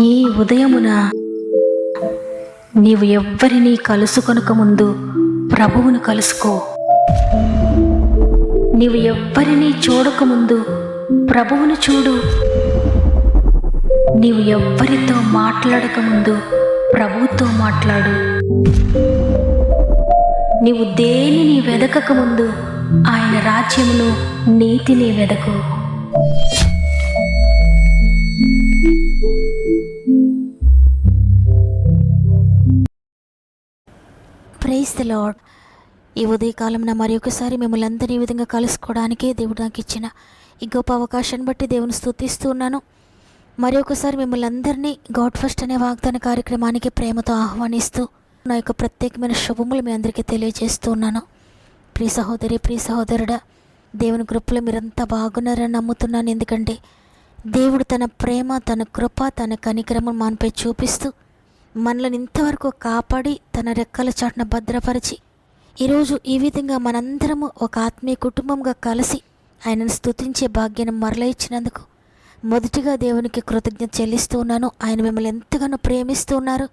ఈ ఉదయమున నీవు ఎవ్వరినీ కలుసుకొనక ముందు ప్రభువును కలుసుకో. నీవు ఎవ్వరినీ చూడకముందు ప్రభువును చూడు. నీవు ఎవ్వరితో మాట్లాడకముందు ప్రభువుతో మాట్లాడు. నీవు దేనిని వెదకకముందు ఆయన రాజ్యమును నీతిని వెదకు. Praise the lord. ఈ ఉదయకాలం మరి ఒకసారి మిమ్మల్ని అందరినీ ఈ విధంగా కలుసుకోవడానికే దేవుడు నాకు ఇచ్చిన ఈ గొప్ప అవకాశాన్ని బట్టి దేవుని స్తుతిస్తూ ఉన్నాను. మరి ఒకసారి మిమ్మల్ని అందరినీ గాడ్ ఫస్ట్ అనే వాగ్దాన కార్యక్రమానికి ప్రేమతో ఆహ్వానిస్తూ నా యొక్క ప్రత్యేకమైన శుభములు మీ అందరికీ తెలియజేస్తూ ఉన్నాను. ప్రియ సహోదరి, ప్రియ సహోదరుడా, దేవుని కృపలో మీరంతా బాగున్నారని నమ్ముతున్నాను. ఎందుకంటే దేవుడు తన ప్రేమ, తన కృప, తన కనికరము మనపై చూపిస్తూ మనల్ని ఇంతవరకు కాపాడి తన రెక్కల చాటున భద్రపరిచి ఈరోజు ఈ విధంగా మనందరము ఒక ఆత్మీయ కుటుంబంగా కలిసి ఆయనను స్తుతించే భాగ్యాన్ని మరల ఇచ్చినందుకు మొదటిగా దేవునికి కృతజ్ఞత చెల్లిస్తూ ఉన్నాను. ఆయన మిమ్మల్ని ఎంతగానో ప్రేమిస్తూ ఉన్నారు.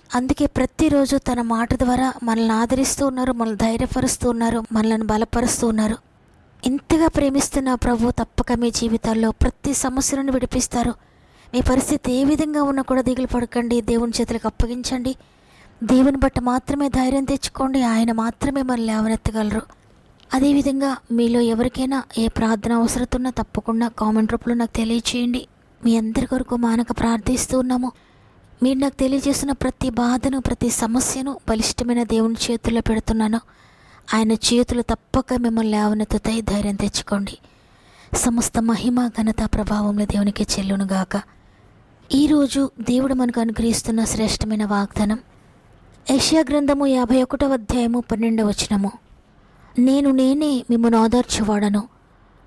అందుకే ప్రతిరోజు తన మాట ద్వారా మనల్ని ఆదరిస్తూ ఉన్నారు, మనల్ని ధైర్యపరుస్తూ ఉన్నారు, మనల్ని బలపరుస్తూ ఉన్నారు. ఇంతగా ప్రేమిస్తున్న ప్రభు తప్పక మీ జీవితాల్లో ప్రతి సమస్యలను విడిపిస్తారు. మీ పరిస్థితి ఏ విధంగా ఉన్నా కూడా దిగులు పడకండి, దేవుని చేతులకు అప్పగించండి. దేవుని బట్టి మాత్రమే ధైర్యం తెచ్చుకోండి. ఆయన మాత్రమే మనల్ని లేవనెత్తగలరు. అదేవిధంగా మీలో ఎవరికైనా ఏ ప్రార్థన అవసరం ఉన్నా తప్పకుండా కామెంట్ రూపంలో నాకు తెలియచేయండి. మీ అందరి కొరకు మానక ప్రార్థిస్తూ ఉన్నాము. మీరు నాకు తెలియజేస్తున్న ప్రతి బాధను, ప్రతి సమస్యను బలిష్టమైన దేవుని చేతుల్లో పెడుతున్నాను. ఆయన చేతులు తప్పక మిమ్మల్ని లేవనెత్తుతాయి. ధైర్యం తెచ్చుకోండి. సమస్త మహిమ, ఘనత, ప్రభావంలో దేవునికి చెల్లునుగాక. ఈరోజు దేవుడు మనకు అనుగ్రహిస్తున్న శ్రేష్టమైన వాగ్దానం యెషయా గ్రంథము 51వ అధ్యాయము 12వ వచనము. నేనే మిమ్మల్ని ఓదార్చువాడను.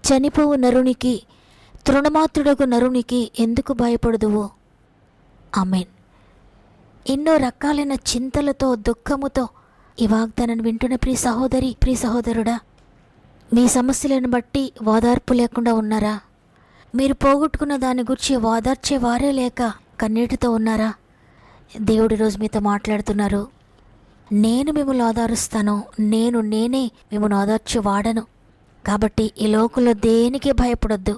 చనిపోవు నరునికి, తృణమాత్రుడకు నరునికి ఎందుకు భయపడదువు? ఆమేన్. ఎన్నో రకాలైన చింతలతో, దుఃఖముతో ఈ వాగ్దానాన్ని వింటున్న ప్రియ సహోదరి, ప్రియ సహోదరుడా, మీ సమస్యలను బట్టి ఓదార్పు లేకుండా ఉన్నారా? మీరు పోగొట్టుకున్న దాని గురించి ఓదార్చే వారే లేక కన్నీటితో ఉన్నారా? దేవుడి రోజు మీతో మాట్లాడుతున్నారు. నేను మిమ్మల్ని ఓదారుస్తాను. నేనే మిమ్మల్ని ఓదార్చి వాడను. కాబట్టి ఈ లోకంలో దేనికి భయపడొద్దు.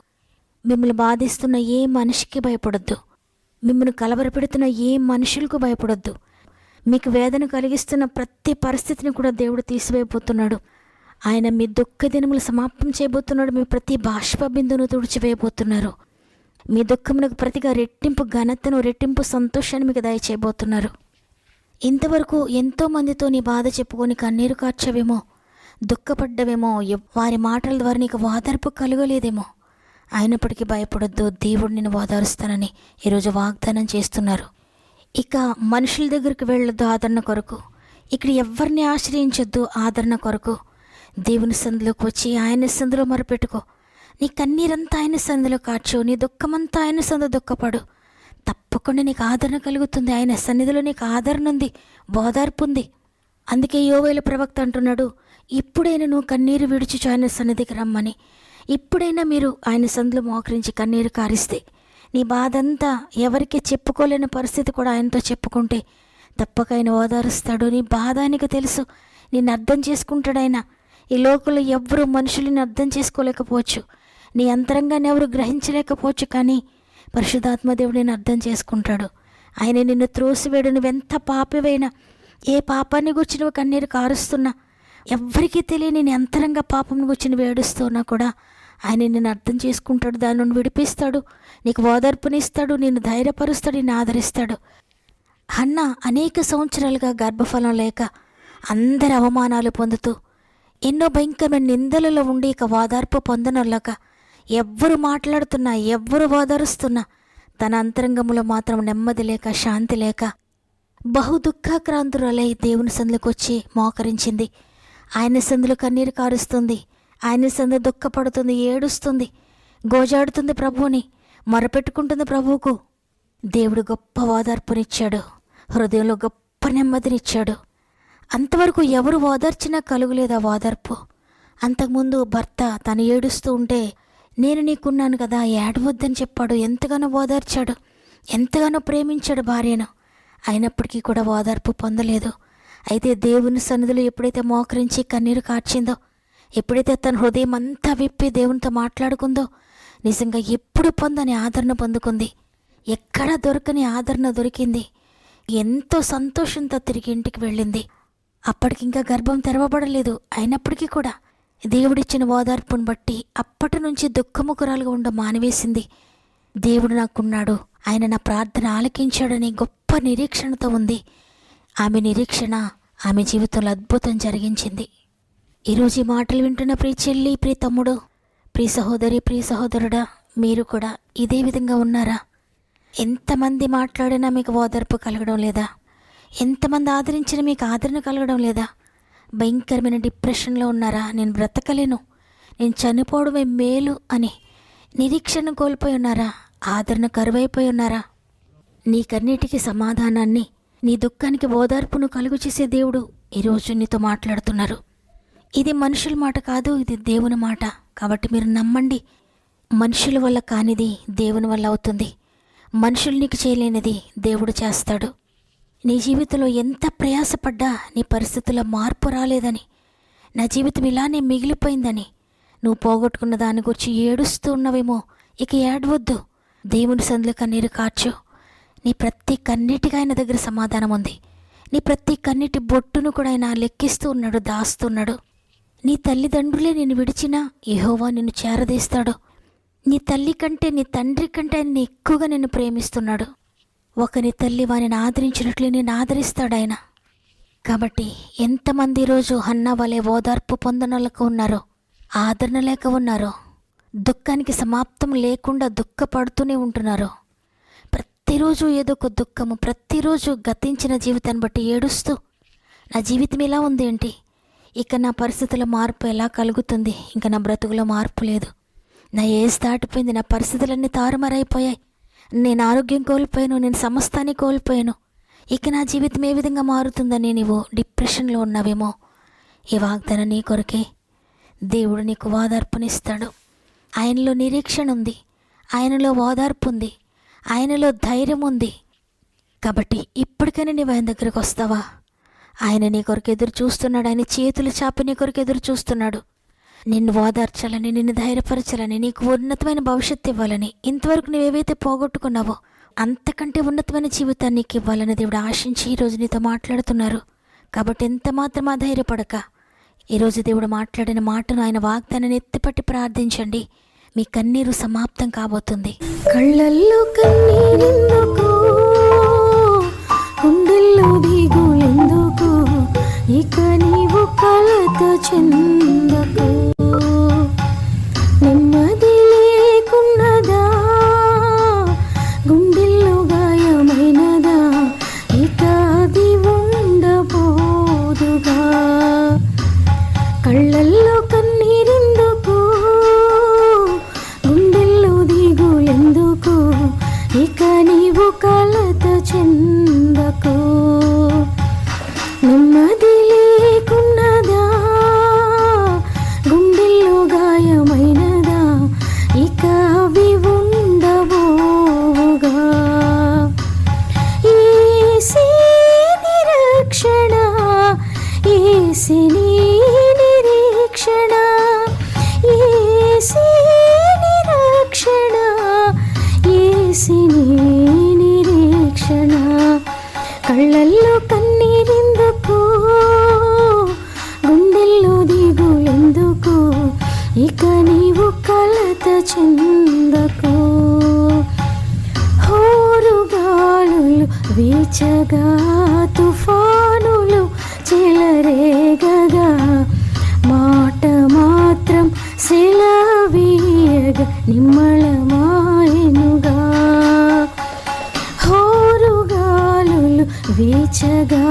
మిమ్మల్ని బాధిస్తున్న ఏ మనిషికి భయపడొద్దు. మిమ్మల్ని కలవరపెడుతున్న ఏ మనుషులకు భయపడొద్దు. మీకు వేదన కలిగిస్తున్న ప్రతి పరిస్థితిని కూడా దేవుడు తీసివేయబోతున్నాడు. ఆయన మీ దుఃఖ దినములు సమాప్తం చేయబోతున్నాడు. మీ ప్రతి బాష్ప బిందును తుడిచివేయబోతున్నారు. మీ దుఃఖమునకు ప్రతిగా రెట్టింపు ఘనతను, రెట్టింపు సంతోషాన్ని మీకు దయచేయబోతున్నారు. ఇంతవరకు ఎంతోమందితో నీ బాధ చెప్పుకొని కన్నీరు కార్చవేమో, దుఃఖపడ్డవేమో, వారి మాటల ద్వారా నీకు ఓదార్పు కలగలేదేమో. అయినప్పటికీ భయపడొద్దు, దేవుడు నిన్ను ఓదారుస్తానని ఈరోజు వాగ్దానం చేస్తున్నారు. ఇక మనుషుల దగ్గరికి వెళ్ళొద్దు ఆదరణ కొరకు. ఇక్కడ ఎవరిని ఆశ్రయించొద్దు ఆదరణ కొరకు. దేవుని సందులోకి వచ్చి ఆయన సందులో మొరపెట్టుకో. నీ కన్నీరంతా ఆయన సందులో కార్చు. నీ దుఃఖమంతా ఆయన సందు దుఃఖపడు. తప్పకుండా నీకు ఆదరణ కలుగుతుంది. ఆయన సన్నిధిలో నీకు ఆదరణ ఉంది, ఓదార్పు ఉంది. అందుకే యోవేలు ప్రవక్త అంటున్నాడు, ఇప్పుడైనా నువ్వు కన్నీరు విడిచి ఆయన సన్నిధికి రమ్మని. ఇప్పుడైనా మీరు ఆయన సందులో మోకరించి కన్నీరు కారిస్తే, నీ బాధ అంతా ఎవరికి చెప్పుకోలేని పరిస్థితి కూడా ఆయనతో చెప్పుకుంటే తప్పక ఆయన ఓదారుస్తాడు. నీ బాధ ఆయనకు తెలుసు, నిన్ను అర్థం చేసుకుంటాడు ఆయన. ఈ లోకంలో ఎవ్వరూ మనుషులని అర్థం చేసుకోలేకపోవచ్చు, నీ అంతరంగాన్ని ఎవరు గ్రహించలేకపోవచ్చు, కానీ పరిశుద్ధాత్మ దేవుడు నేను అర్థం చేసుకుంటాడు. ఆయన నిన్ను త్రోసివేడు. నువ్వెంత పాపివైనా, ఏ పాపాన్ని గురించి నువ్వు కన్నీరు కారుస్తున్నా, ఎవ్వరికీ తెలియని నీ అంతరంగ పాపం గురించి నువ్వు ఏడుస్తున్నా కూడా ఆయన నిన్ను అర్థం చేసుకుంటాడు. దాని నుండి విడిపిస్తాడు, నీకు ఓదార్పునిస్తాడు, నిన్ను ధైర్యపరుస్తాడు, నిన్ను ఆదరిస్తాడు. హన్న అనేక సంవత్సరాలుగా గర్భఫలం లేక అందరి అవమానాలు పొందుతూ ఎన్నో భయంకరమైన నిందలలో ఉండి ఇక ఓదార్పు పొందనొల్లక ఎవ్వరు మాట్లాడుతున్నా, ఎవ్వరు ఓదారుస్తున్నా తన అంతరంగంలో మాత్రం నెమ్మది లేక, శాంతి లేక బహు దుఃఖాక్రాంతురాలై దేవుని సందులోకి వచ్చి మోకరించింది. ఆయన సందులో కన్నీరు కారుస్తుంది, ఆయన సందు దుఃఖపడుతుంది, ఏడుస్తుంది, గోజాడుతుంది, ప్రభువుని మొరపెట్టుకుంటుంది. ప్రభువుకు దేవుడు గొప్ప ఓదార్పునిచ్చాడు, హృదయంలో గొప్ప నెమ్మదినిచ్చాడు. అంతవరకు ఎవరు ఓదార్చినా కలుగులేదు ఆ ఓదార్పు. అంతకుముందు భర్త తను ఏడుస్తూ ఉంటే నేను నీకున్నాను కదా, ఏడవద్దని చెప్పాడు. ఎంతగానో ఓదార్చాడు, ఎంతగానో ప్రేమించాడు భార్యను. అయినప్పటికీ కూడా ఓదార్పు పొందలేదు. అయితే దేవుని సన్నిధిలో ఎప్పుడైతే మోకరించి కన్నీరు కార్చిందో, ఎప్పుడైతే తన హృదయం అంతా విప్పి దేవునితో మాట్లాడుకుందో, నిజంగా ఎప్పుడు పొందని ఆదరణ పొందుకుంది. ఎక్కడా దొరకని ఆదరణ దొరికింది. ఎంతో సంతోషంతో తిరిగి ఇంటికి వెళ్ళింది. అప్పటికింకా గర్భం తెరవబడలేదు. అయినప్పటికీ కూడా దేవుడిచ్చిన ఓదార్పును బట్టి అప్పటి నుంచి దుఃఖముఖరాలుగా ఉండడం మానివేసింది. దేవుడు నాకున్నాడు, ఆయన నా ప్రార్థన ఆలకించాడని గొప్ప నిరీక్షణతో ఉంది. ఆమె నిరీక్షణ ఆమె జీవితంలో అద్భుతం జరిగించింది. ఈరోజు ఈ మాటలు వింటున్న ప్రియ చెల్లి, ప్రియ తమ్ముడు, ప్రియ సహోదరి, ప్రియ సహోదరుడా, మీరు కూడా ఇదే విధంగా ఉన్నారా? ఎంతమంది మాట్లాడినా మీకు ఓదార్పు కలగడం లేదా? ఎంతమంది ఆదరించినా మీకు ఆదరణ కలగడం లేదా? భయంకరమైన డిప్రెషన్లో ఉన్నారా? నేను బ్రతకలేను, నేను చనిపోవడమే మేలు అని నిరీక్షణ కోల్పోయి ఉన్నారా? ఆదరణ కరువైపోయి ఉన్నారా? నీకన్నిటికీ సమాధానాన్ని, నీ దుఃఖానికి ఓదార్పును కలుగు చేసే దేవుడు ఈరోజు నీతో మాట్లాడుతున్నారు. ఇది మనుషుల మాట కాదు, ఇది దేవుని మాట. కాబట్టి మీరు నమ్మండి. మనుషుల వల్ల కానిది దేవుని వల్ల అవుతుంది. మనుషులు నీకు చేయలేనిది దేవుడు చేస్తాడు. నీ జీవితంలో ఎంత ప్రయాసపడ్డా నీ పరిస్థితుల్లో మార్పు రాలేదని, నా జీవితం ఇలానే మిగిలిపోయిందని, నువ్వు పోగొట్టుకున్న దాని గురించి ఏడుస్తూ ఉన్నవేమో, ఇక ఏడవద్దు. దేవుని సందులో కన్నీరు కార్చు. నీ ప్రతి కన్నీటికి ఆయన దగ్గర సమాధానం ఉంది. నీ ప్రతి కన్నీటి బొట్టును కూడా ఆయన లెక్కిస్తూ ఉన్నాడు, దాస్తున్నాడు. నీ తల్లిదండ్రులే నిన్ను విడిచినా యెహోవా నిన్ను చేరదీస్తాడు. నీ తల్లి కంటే, నీ తండ్రి కంటే ఆయన ఎక్కువగా నిన్ను ప్రేమిస్తున్నాడు. ఒకని తల్లి వారిని ఆదరించినట్లు నేను ఆదరిస్తాడు ఆయన. కాబట్టి ఎంతమంది ఈరోజు హన్నా వలె ఓదార్పు పొందనలకు ఉన్నారో, ఆదరణ లేక ఉన్నారో, దుఃఖానికి సమాప్తం లేకుండా దుఃఖపడుతూనే ఉంటున్నారో, ప్రతిరోజు ఏదో ఒక దుఃఖము, ప్రతిరోజు గతించిన జీవితాన్ని బట్టి ఏడుస్తూ నా జీవితం ఇలా ఉంది ఏంటి, ఇక నా పరిస్థితుల మార్పు ఎలా కలుగుతుంది, ఇంకా నా బ్రతుకులో మార్పు లేదు, నా ఏజ్ దాటిపోయింది, నా పరిస్థితులన్నీ తారుమారైపోయాయి, నేను ఆరోగ్యం కోల్పోయాను, నేను సమస్తాన్ని కోల్పోయాను, ఇక నా జీవితం ఏ విధంగా మారుతుందని నీవు డిప్రెషన్లో ఉన్నావేమో, ఈ వాగ్దానం నీ కొరకే. దేవుడు నీకు ఓదార్పునిస్తాడు. ఆయనలో నిరీక్షణ ఉంది, ఆయనలో ఓదార్పు ఉంది, ఆయనలో ధైర్యం ఉంది. కాబట్టి ఇప్పటికైనా నీవు ఆయన దగ్గరకు వస్తావా? ఆయన నీ కొరకు ఎదురు చూస్తున్నాడు. ఆయన చేతులు చాపి నీ కొరకు ఎదురు చూస్తున్నాడు. నిన్ను ఓదార్చాలని, నిన్ను ధైర్యపరచాలని, నీకు ఉన్నతమైన భవిష్యత్తు ఇవ్వాలని, ఇంతవరకు నువ్వేవైతే పోగొట్టుకున్నావో అంతకంటే ఉన్నతమైన జీవితాన్ని నీకు ఇవ్వాలని దేవుడు ఆశించి ఈరోజు నీతో మాట్లాడుతున్నారు. కాబట్టి ఎంత మాత్రం ధైర్యపడక, ఈరోజు దేవుడు మాట్లాడిన మాటను, ఆయన వాగ్దానాన్ని ఎత్తిపట్టి ప్రార్థించండి. మీ కన్నీరు సమాప్తం కాబోతుంది. కళ్ళల్లో కన్నీరెందుకు, గుండెల్లో దిగులెందుకు, ఇక నీవు కలత చెందకు. నెమ్మది లేకున్నదా, గుండెల్లో గాయమైనదా, ఇక అది ఉండబోదుగా. కళ్ళల్లో కన్నీరెందుకు, గుండెల్లో దిగులెందుకు, ఇక నీవు కలత చెందకు. నెమ్మది లేకున్నదా, గుండెల్లో గాయమైనదా, ఇక అవి ఉండబోగా. యేసే నిరీక్షణ, యేసే నీ నిరీక్షణ, యేసే నిరీక్షణ, యేసే నీ నిరీక్షణ. కళ్ళల్లో కన్నీరెందుకు, గుండెల్లో దిగులెందుకు, ఇక నీవు కలత చెందకు. హోరుగాలులు వీచగా, తుఫానులు చెలరేగగా, మాట మాత్రం సెలవీయగా నిమ్మళమాయెనుగా. హోరుగాలులు వీచగా,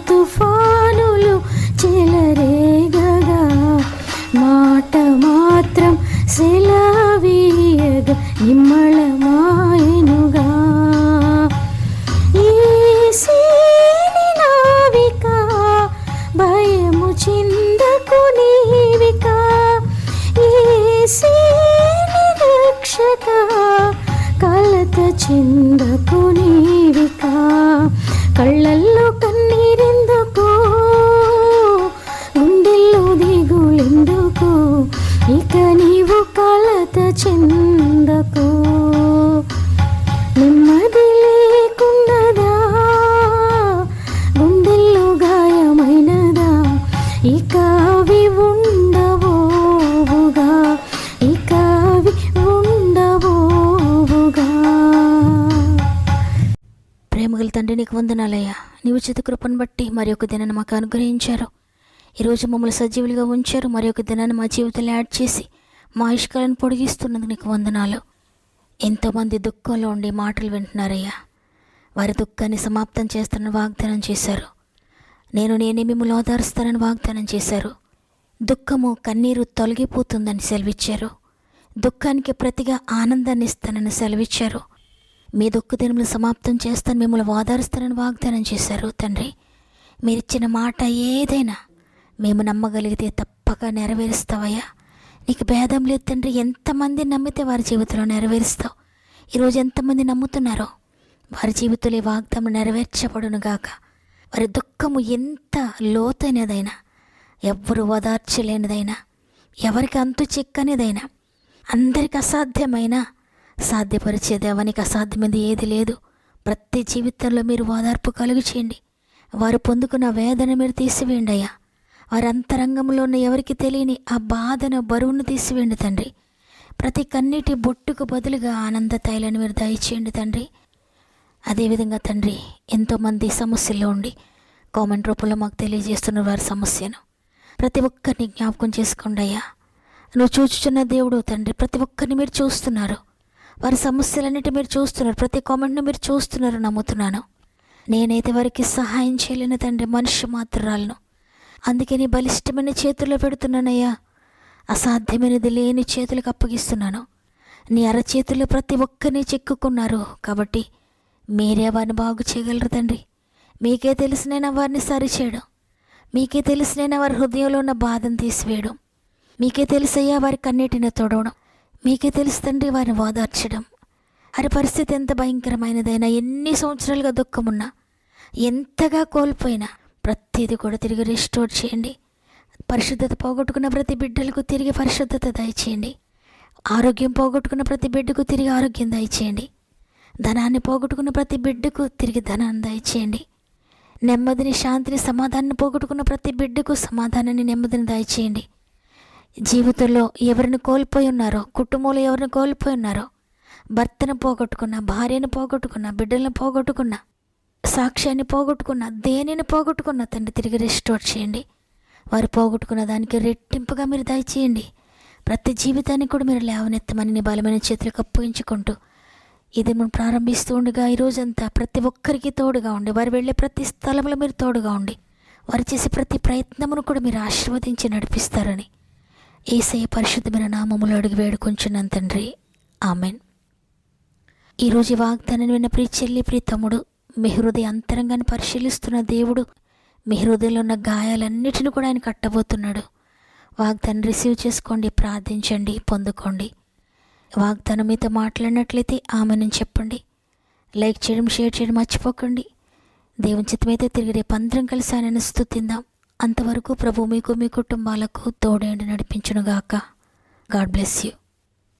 తుఫానులు చెలరేగగా, మాట మాత్రం సెలవీయగా నిమ్మళమాయెనుగా. యేసే నీ నావిక, భయము చిందకు నీవిక, యేసే నీ చెందకు నీవిక, కళ్ళల్లో కన్నీరెందుకు, గుండెల్లో దిగులెందుకు, ఇక నీవు కలత చెందకు. నెమ్మది లేకున్నదా, గుండెల్లో గాయమైనదా, ఇక అవి ఉండబోవుగా, ఇక అవి ఉండబోవుగా. ప్రేమగల తండ్రి, నీకు వందనాలయ్యా. నీ ఉచిత కృపను బట్టి మరి ఒక దినాన్ని మాకు అనుగ్రహించారు. ఈరోజు మమ్మల్ని సజీవులుగా ఉంచారు. మరి ఒక దినాన్ని మా జీవితంలో యాడ్ చేసి మా ఆయుష్కాలను పొడిగిస్తున్నందుకు నీకు వందనాలు. ఎంతోమంది దుఃఖంలో ఉండి మాటలు వింటున్నారయ్యా. వారి దుఃఖాన్ని సమాప్తం చేస్తానని వాగ్దానం చేశారు. నేనే మిమ్మల్ని ఓదారుస్తానని వాగ్దానం చేశారు. దుఃఖము కన్నీరు తొలగిపోతుందని సెలవిచ్చారు. దుఃఖానికి ప్రతిగా ఆనందాన్ని ఇస్తానని సెలవిచ్చారు. మీ దుఃఖ దినములు సమాప్తం చేస్తాను, మిమ్మల్ని ఓదారుస్తానని వాగ్దానం చేశారు. తండ్రి, మీరిచ్చిన మాట ఏదైనా మేము నమ్మగలిగితే తప్పక నెరవేరుస్తావయ్యా. నీకు భేదం లేదు తండ్రి. ఎంతమంది నమ్మితే వారి జీవితంలో నెరవేరుస్తావు. ఈరోజు ఎంతమంది నమ్ముతున్నారో వారి జీవితంలో ఈ వాగ్దానం నెరవేర్చబడును గాక. వారి దుఃఖము ఎంత లోతైనదైనా, ఎవ్వరు ఓదార్చలేనిదైనా, ఎవరికి అంతు చిక్కనిదైనా, అందరికి అసాధ్యమైన సాధ్యపరిచే దేవానికి అసాధ్యమైనది ఏది లేదు. ప్రతి జీవితంలో మీరు ఓదార్పు కలుగు చేయండి. వారు పొందుకున్న వేదన మీరు తీసివేయండి అయ్యా. వారి అంతరంగంలో ఉన్న ఎవరికి తెలియని ఆ బాధను, బరువును తీసివేయండి తండ్రి. ప్రతి కన్నీటి బొట్టుకు బదులుగా ఆనంద తైలాన్ని మీరు దయచేయండి తండ్రి. అదేవిధంగా తండ్రి, ఎంతోమంది సమస్యల్లో ఉండి కామెంట్ రూపంలో మాకు తెలియజేస్తున్న వారి సమస్యను ప్రతి ఒక్కరిని జ్ఞాపకం చేసుకోండి అయ్యా. నువ్వు చూచుచున్న దేవుడు తండ్రి. ప్రతి ఒక్కరిని మీరు చూస్తున్నారు. వారి సమస్యలన్నిటి మీరు చూస్తున్నారు. ప్రతి కామెంట్ను మీరు చూస్తున్నారు, నమ్ముతున్నాను. నేనైతే వారికి సహాయం చేయలేను తండ్రి, మనిషి మాత్రాలను. అందుకే నీ బలిష్టమైన చేతుల్లో పెడుతున్నానయ్యా. అసాధ్యమైనది లేని చేతులకు అప్పగిస్తున్నాను. నీ అరచేతుల్లో ప్రతి ఒక్కరిని చిక్కుకున్నారు కాబట్టి మీరే వారిని బాగు చేయగలరు తండ్రి. మీకే తెలిసినైనా వారిని సరిచేయడం, మీకే తెలిసినైనా వారి హృదయంలో ఉన్న బాధను తీసివేయడం, మీకే తెలిసయ్యా వారి కన్నీటిని తొడవడం, మీకే తెలుసు తండ్రి వారిని ఓదార్చడం. వారి పరిస్థితి ఎంత భయంకరమైనదైనా, ఎన్ని సంవత్సరాలుగా దుఃఖమున్నా, ఎంతగా కోల్పోయినా ప్రతిదీ కూడా తిరిగి రిస్టోర్ చేయండి. పరిశుద్ధత పోగొట్టుకున్న ప్రతి బిడ్డలకు తిరిగి పరిశుద్ధత దయచేయండి. ఆరోగ్యం పోగొట్టుకున్న ప్రతి బిడ్డకు తిరిగి ఆరోగ్యం దయచేయండి. ధనాన్ని పోగొట్టుకున్న ప్రతి బిడ్డకు తిరిగి ధనాన్ని దయచేయండి. నెమ్మదిని, శాంతిని, సమాధానాన్ని పోగొట్టుకున్న ప్రతి బిడ్డకు సమాధానాన్ని, నెమ్మదిని దయచేయండి. జీవితంలో ఎవరిని కోల్పోయి ఉన్నారో, కుటుంబంలో ఎవరిని కోల్పోయి ఉన్నారో, భర్తను పోగొట్టుకున్న, భార్యను పోగొట్టుకున్న, బిడ్డలను పోగొట్టుకున్న, సాక్ష్యాన్ని పోగొట్టుకున్న, దేనిని పోగొట్టుకున్న తండ్రి తిరిగి రిస్టోర్ చేయండి. వారు పోగొట్టుకున్న దానికి రెట్టింపుగా మీరు దయచేయండి. ప్రతి జీవితాన్ని కూడా మీరు లేవనెత్తమని నీ బలమైన చేతులకు అప్పగించుకుంటూ ఇది మనం ప్రారంభిస్తూ ఉండగా ఈ రోజంతా ప్రతి ఒక్కరికి తోడుగా ఉండి, వారు వెళ్ళే ప్రతి స్థలంలో మీరు తోడుగా ఉండి, వారు చేసే ప్రతి ప్రయత్నమును కూడా మీరు ఆశీర్వదించి నడిపిస్తారని యేసయ్య పరిశుద్ధమైన నామములో అడిగి వేడుకొంచున్నాను తండ్రి. ఆమెన్. ఈరోజు వాగ్దానం విన్న ప్రియ చెల్లి, ప్రియ తమ్ముడు, మీ హృదయ అంతరంగాన్ని పరిశీలిస్తున్న దేవుడు మీ హృదయంలో ఉన్న గాయాలన్నిటిని కూడా ఆయన కట్టబోతున్నాడు. వాగ్దానం రిసీవ్ చేసుకోండి, ప్రార్థించండి, పొందుకోండి. వాగ్దానం మీతో మాట్లాడినట్లయితే ఆమెను చెప్పండి. లైక్ చేయడం, షేర్ చేయడం మర్చిపోకండి. దేవుని చిత్తమైతే తిరిగి రేపు అందరం కలిసి ఆయనను స్తుతిందాం. అంతవరకు ప్రభు మీకు, మీ కుటుంబాలకు తోడేండి నడిపించునుగాక. God bless you.